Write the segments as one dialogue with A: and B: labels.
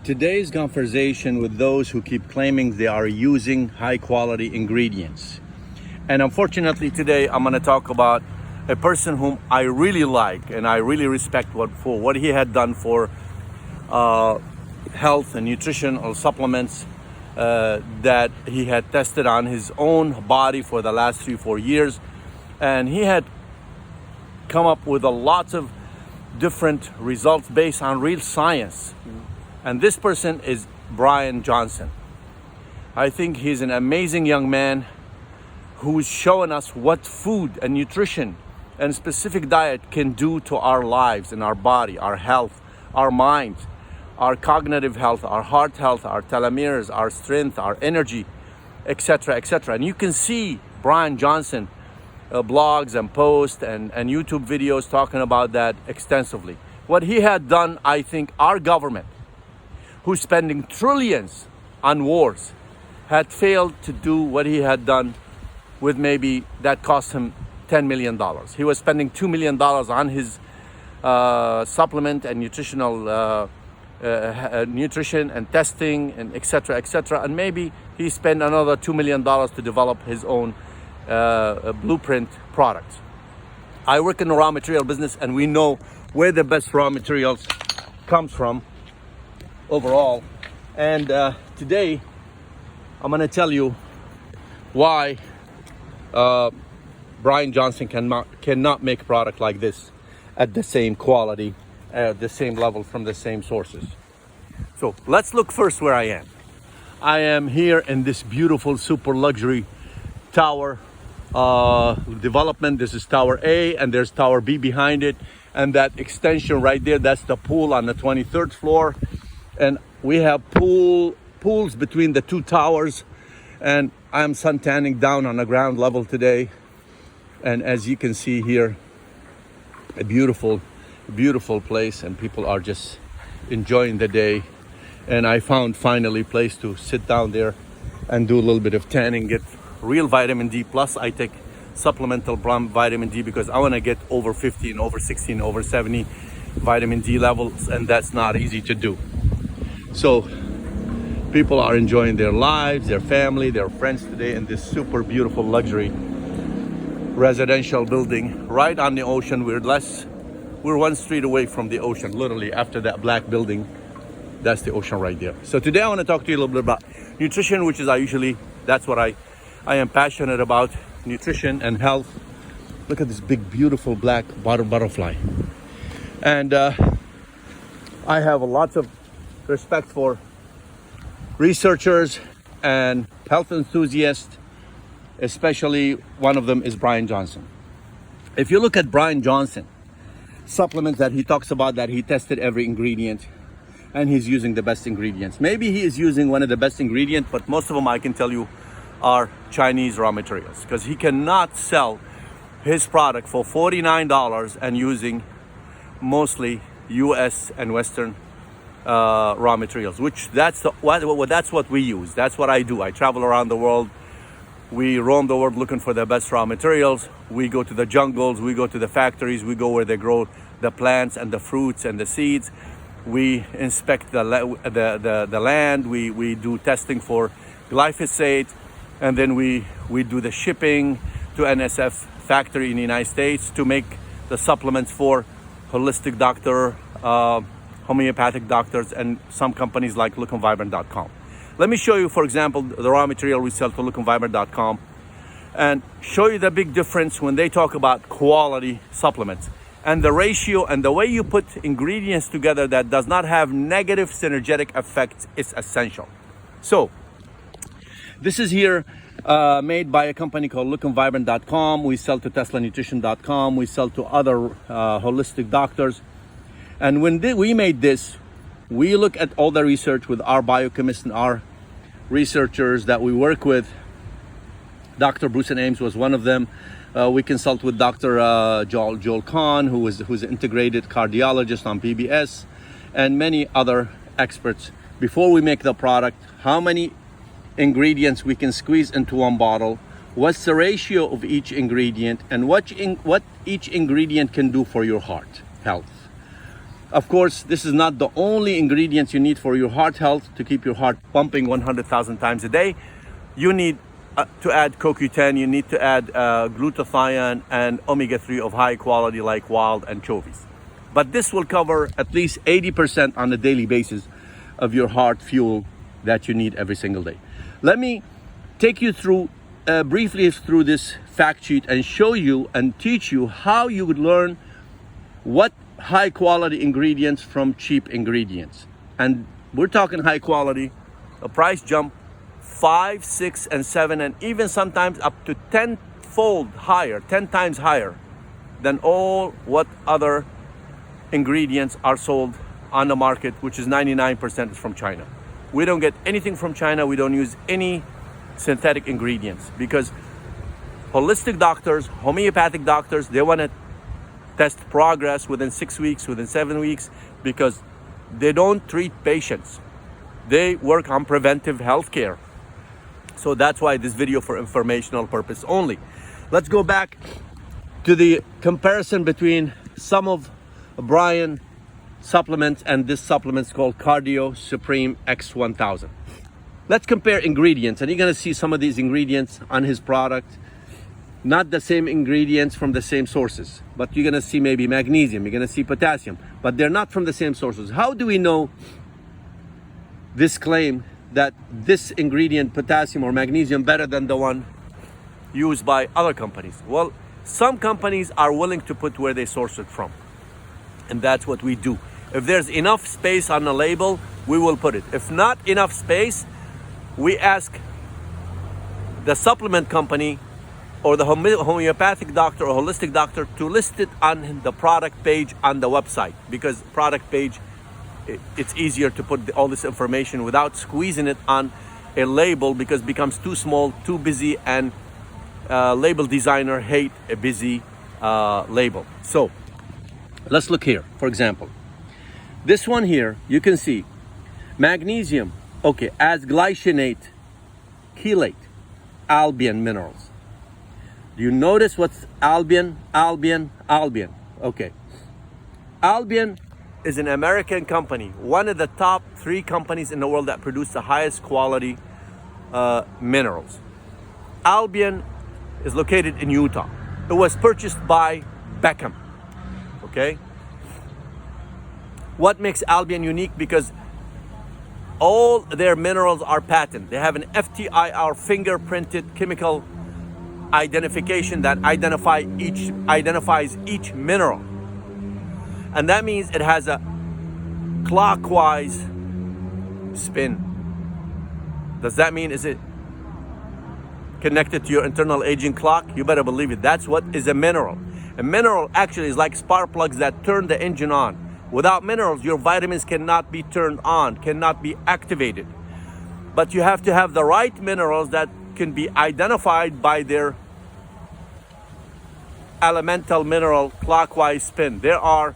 A: Today's conversation with those who keep claiming they are using high quality ingredients. And unfortunately today I'm going to talk about a person whom I really like and I really respect for what he had done for health and nutritional supplements that he had tested on his own body for the last 3-4 years. And he had come up with a lot of different results based on real science. And this person is Bryan Johnson. I think he's an amazing young man who's showing us what food and nutrition and specific diet can do to our lives and our body, our health, our mind, our cognitive health, our heart health, our telomeres, our strength, our energy, etc., etc. And you can see Bryan Johnson blogs and posts and YouTube videos talking about that extensively. What he had done, I think our government, who's spending trillions on wars, had failed to do what he had done with maybe that cost him $10 million. He was spending $2 million on his supplement and nutritional nutrition and testing and etc., etc. And maybe he spent another $2 million to develop his own blueprint product. I work in the raw material business and we know where the best raw materials comes from overall. And today I'm going to tell you why Bryan Johnson cannot make a product like this at the same quality, at the same level from the same sources. So let's look first where I am. I am here in this beautiful super luxury tower development. This is Tower A and there's Tower B behind it. And that extension right there, that's the pool on the 23rd floor. And we have pools between the two towers. And I'm suntanning down on the ground level today. And as you can see here, a beautiful place, and people are just enjoying the day. And I found finally a place to sit down there and do a little bit of tanning, get real vitamin D. Plus I take supplemental vitamin D because I want to get over 50 and over 60 and over 70 vitamin D levels, and that's not easy to do. So people are enjoying their lives, their family, their friends today in this super beautiful luxury residential building right on the ocean. We're one street away from the ocean, literally. After that black building, that's the ocean right there. So today I want to talk to you a little bit about nutrition, which is that's what I am passionate about, nutrition and health. Look at this big beautiful black butterfly. And I have a lot of respect for researchers and health enthusiasts, especially one of them is Bryan Johnson. If you look at Bryan Johnson supplements that he talks about, that he tested every ingredient and he's using the best ingredients. Maybe he is using one of the best ingredients, but most of them I can tell you are Chinese raw materials, because he cannot sell his product for $49 and using mostly US and Western raw materials, which that's what we use. That's what I do. I travel around the world. We roam the world looking for the best raw materials. We go to the jungles, we go to the factories, we go where they grow the plants and the fruits and the seeds. We inspect the land, we do testing for glyphosate, and then we do the shipping to NSF factory in the United States to make the supplements for holistic doctor, homeopathic doctors, and some companies like lookandvibrant.com. Let me show you, for example, the raw material we sell to lookandvibrant.com and show you the big difference when they talk about quality supplements. And the ratio and the way you put ingredients together that does not have negative synergetic effects is essential. So this is here made by a company called lookandvibrant.com. We sell to teslanutrition.com. We sell to other holistic doctors. And when we made this, we look at all the research with our biochemists and our researchers that we work with. Dr. Bruce and Ames was one of them. We consult with Dr. Joel Kahn, who's an integrated cardiologist on PBS, and many other experts. Before we make the product, how many ingredients we can squeeze into one bottle, what's the ratio of each ingredient, and what each ingredient can do for your heart health. Of course, this is not the only ingredients you need for your heart health to keep your heart pumping 100,000 times a day. You need to add CoQ10, you need to add glutathione and omega-3 of high quality like wild anchovies. But this will cover at least 80% on a daily basis of your heart fuel that you need every single day. Let me take you through briefly through this fact sheet and show you and teach you how you would learn what high quality ingredients from cheap ingredients. And we're talking high quality, a price jump 5, 6, and 7, and even sometimes up to 10-fold higher, 10 times higher than all what other ingredients are sold on the market, which is 99% is from China. We don't get anything from China. We don't use any synthetic ingredients because holistic doctors, homeopathic doctors, they want to test progress within 6 weeks, within 7 weeks, because they don't treat patients. They work on preventive health care. So that's why this video for informational purpose only. Let's go back to the comparison between some of Bryan supplements and this supplement's called Cardio Supreme X1000. Let's compare ingredients, and you're gonna see some of these ingredients on his product. Not the same ingredients from the same sources, but you're gonna see maybe magnesium, you're gonna see potassium, but they're not from the same sources. How do we know this claim that this ingredient, potassium or magnesium, better than the one used by other companies? Well, some companies are willing to put where they source it from, and that's what we do. If there's enough space on the label, we will put it. If not enough space, we ask the supplement company or the homeopathic doctor or holistic doctor to list it on the product page on the website, because product page, it's easier to put all this information without squeezing it on a label, because it becomes too small, too busy, and label designer hate a busy label. So let's look here. For example, this one here, you can see magnesium, okay, as glycinate, chelate, albion minerals. Do you notice what's albion? Okay. Albion is an American company, one of the top 3 companies in the world that produce the highest quality minerals. Albion is located in Utah. It was purchased by Beckham, okay? What makes Albion unique? Because all their minerals are patented. They have an FTIR fingerprinted chemical identification that identifies each mineral. And that means it has a clockwise spin. Does that mean is it connected to your internal aging clock? You better believe it. That's what is a mineral. A mineral actually is like spark plugs that turn the engine on. Without minerals, your vitamins cannot be turned on, cannot be activated. But you have to have the right minerals that can be identified by their elemental mineral clockwise spin. There are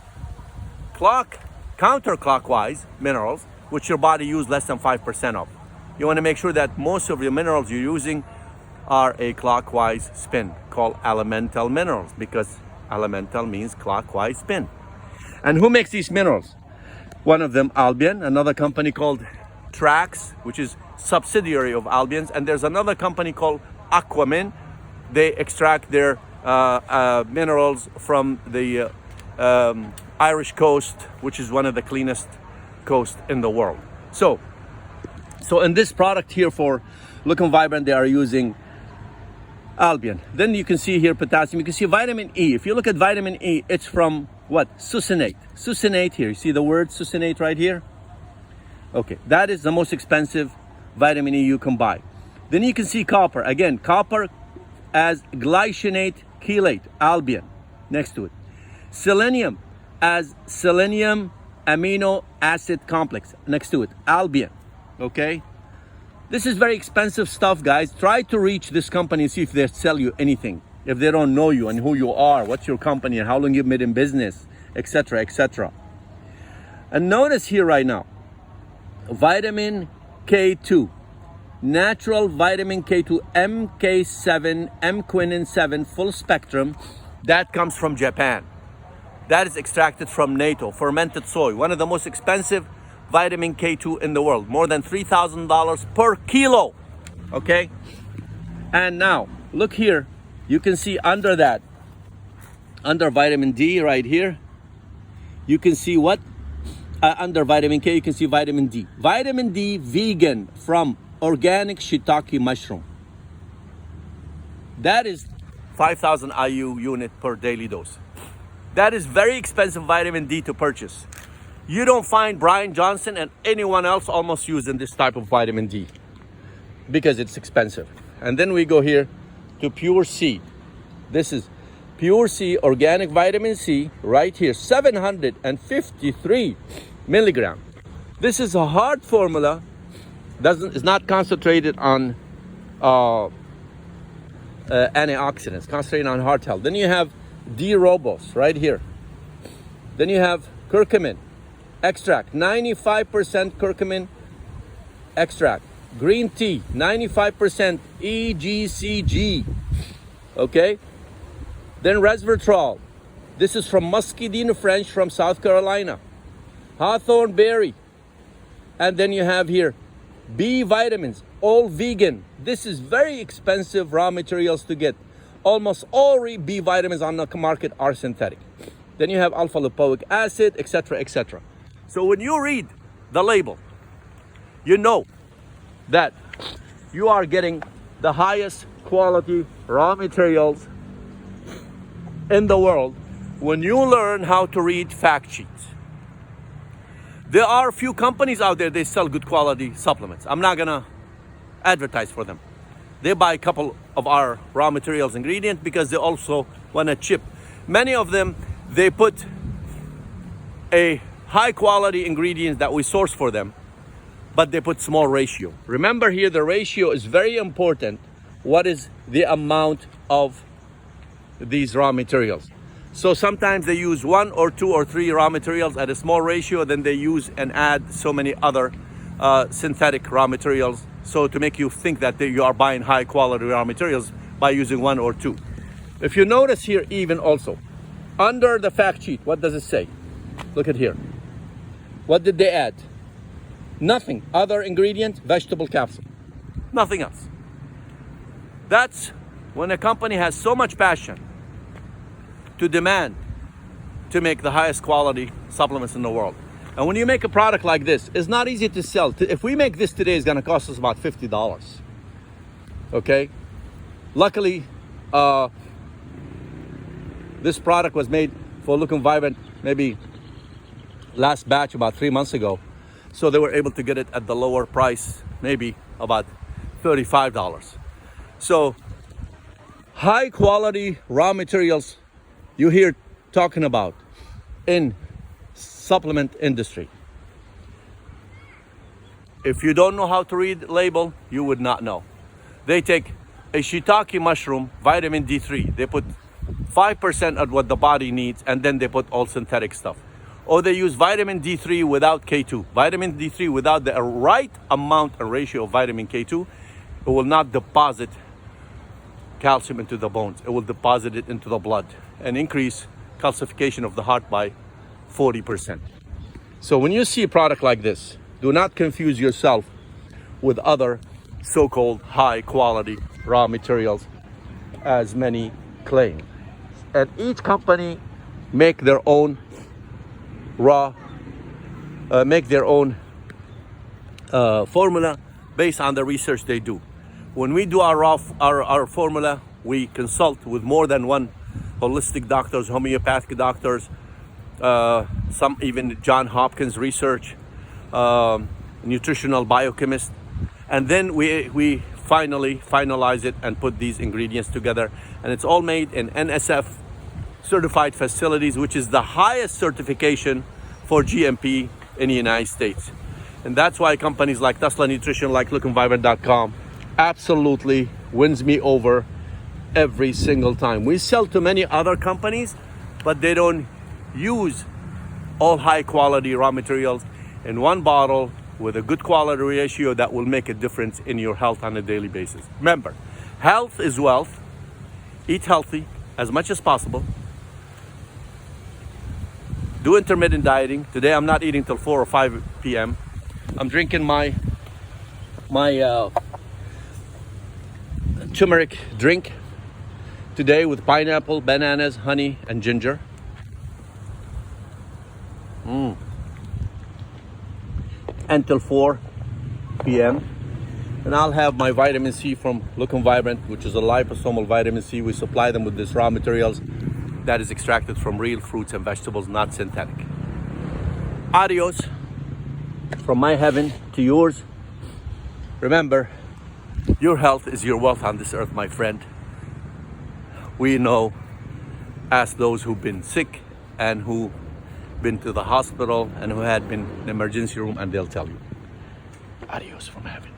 A: counterclockwise minerals, which your body uses less than 5% of. You want to make sure that most of your minerals you're using are a clockwise spin, called elemental minerals, because elemental means clockwise spin. And who makes these minerals? One of them, Albion, another company called Trax, which is subsidiary of Albion's, and there's another company called Aquamin. They extract their minerals from the Irish coast, which is one of the cleanest coasts in the world. So in this product here for Look and Vibrant, they are using Albion. Then you can see here potassium. You can see vitamin E. If you look at vitamin E, it's from what? Succinate. Succinate here. You see the word succinate right here? Okay, that is the most expensive vitamin E you can buy. Then you can see copper. Again, copper as glycinate chelate, Albion, next to it. Selenium as selenium amino acid complex, next to it, Albion, okay? This is very expensive stuff, guys. Try to reach this company and see if they sell you anything. If they don't know you and who you are, what's your company and how long you've been in business, etc., etc. And notice here right now, vitamin K2, natural vitamin K2, MK7, M-quinin 7, full spectrum, that comes from Japan. that is extracted from natto, fermented soy, one of the most expensive vitamin K2 in the world, more than $3,000 per kilo, okay? And now, look here, you can see under that, under vitamin D right here, you can see what? Under vitamin K, you can see vitamin D. Vitamin D vegan from organic shiitake mushroom. That is 5,000 IU unit per daily dose. That is very expensive vitamin D to purchase. You don't find Bryan Johnson and anyone else almost using this type of vitamin D because it's expensive. And then we go here to Pure C. This is Pure C organic vitamin C right here, 753 milligram. This is a hard formula. It's not concentrated on antioxidants, concentrated on heart health. Then you have D-Robos right here. Then you have curcumin extract, 95% curcumin extract. Green tea, 95% EGCG. Okay? Then resveratrol. This is from Muscadine French from South Carolina. Hawthorn berry. And then you have here B vitamins, all vegan. This is very expensive raw materials to get. Almost all B vitamins on the market are synthetic. Then you have alpha lipoic acid, etc., etc. So when you read the label, you know that you are getting the highest quality raw materials in the world when you learn how to read fact sheets. There are a few companies out there, they sell good quality supplements. I'm not gonna advertise for them. They buy a couple of our raw materials ingredient because they also want to chip. Many of them, they put a high quality ingredient that we source for them, but they put small ratio. Remember here, the ratio is very important. What is the amount of these raw materials? So sometimes they use 1 or 2 or 3 raw materials at a small ratio, then they use and add so many other synthetic raw materials, so to make you think that you are buying high quality raw materials by using 1 or 2. If you notice here, even also under the fact sheet, what does it say? Look at here. What did they add? Nothing. Other ingredient, vegetable capsule. Nothing else. That's when a company has so much passion to demand to make the highest quality supplements in the world. And when you make a product like this, it's not easy to sell. If we make this today, it's gonna cost us about $50. Okay? Luckily, this product was made for Look and Vibrant maybe last batch about 3 months ago. So they were able to get it at the lower price, maybe about $35. So high quality raw materials you hear talking about in supplement industry. If you don't know how to read label, you would not know. They take a shiitake mushroom, vitamin D3, they put 5% of what the body needs, and then they put all synthetic stuff. Or they use vitamin D3 without K2. Vitamin D3 without the right amount and ratio of vitamin K2, it will not deposit calcium into the bones. It will deposit it into the blood and increase calcification of the heart by 40%. So when you see a product like this, do not confuse yourself with other so-called high quality raw materials as many claim. And each company make their own formula based on the research they do. When we do our formula, we consult with more than one holistic doctors, homeopathic doctors, some even John Hopkins research, nutritional biochemist, and then we finally finalize it and put these ingredients together, and it's all made in NSF certified facilities, which is the highest certification for GMP in the United States. And that's why companies like Tesla Nutrition, like lookandvibrant.com, absolutely wins me over every single time. We sell to many other companies, but they don't use all high quality raw materials in one bottle with a good quality ratio that will make a difference in your health on a daily basis. Remember, health is wealth. Eat healthy as much as possible. do intermittent dieting. Today I'm not eating till 4 or 5 p.m. I'm drinking my turmeric drink today with pineapple, bananas, honey, and ginger. Until 4 p.m. And I'll have my vitamin C from Lookum Vibrant, which is a liposomal vitamin C. We supply them with this raw materials that is extracted from real fruits and vegetables, not synthetic. Adios from my heaven to yours. Remember, your health is your wealth on this earth, my friend. We know, ask those who've been sick and who been to the hospital and who had been in the emergency room, and they'll tell you. Adios from heaven.